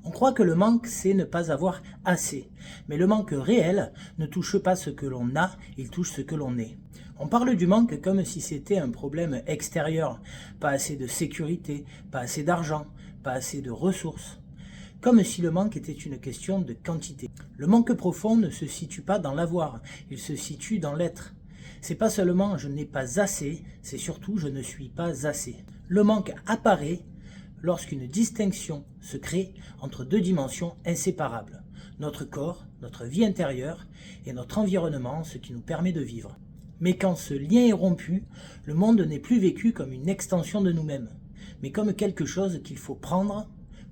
On croit que le manque, c'est ne pas avoir assez. Mais le manque réel ne touche pas ce que l'on a, il touche ce que l'on est. On parle du manque comme si c'était un problème extérieur. Pas assez de sécurité, pas assez d'argent, pas assez de ressources. Comme si le manque était une question de quantité. Le manque profond ne se situe pas dans l'avoir, il se situe dans l'être. C'est pas seulement je n'ai pas assez, c'est surtout je ne suis pas assez. Le manque apparaît lorsqu'une distinction se crée entre deux dimensions inséparables, notre corps, notre vie intérieure et notre environnement, ce qui nous permet de vivre. Mais quand ce lien est rompu, le monde n'est plus vécu comme une extension de nous-mêmes, mais comme quelque chose qu'il faut prendre,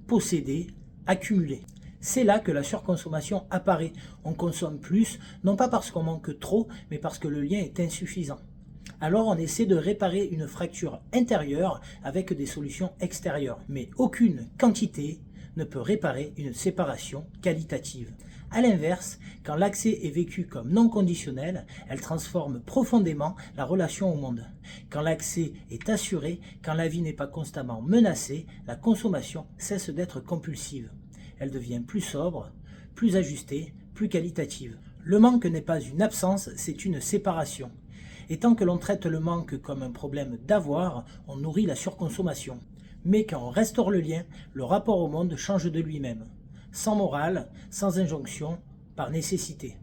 posséder, accumuler. C'est là que la surconsommation apparaît. On consomme plus, non pas parce qu'on manque trop, mais parce que le lien est insuffisant. Alors on essaie de réparer une fracture intérieure avec des solutions extérieures. Mais aucune quantité ne peut réparer une séparation qualitative. A l'inverse, quand l'accès est vécu comme non conditionnel, elle transforme profondément la relation au monde. Quand l'accès est assuré, quand la vie n'est pas constamment menacée, la consommation cesse d'être compulsive. Elle devient plus sobre, plus ajustée, plus qualitative. Le manque n'est pas une absence, c'est une séparation. Et tant que l'on traite le manque comme un problème d'avoir, on nourrit la surconsommation. Mais quand on restaure le lien, le rapport au monde change de lui-même. Sans morale, sans injonction, par nécessité.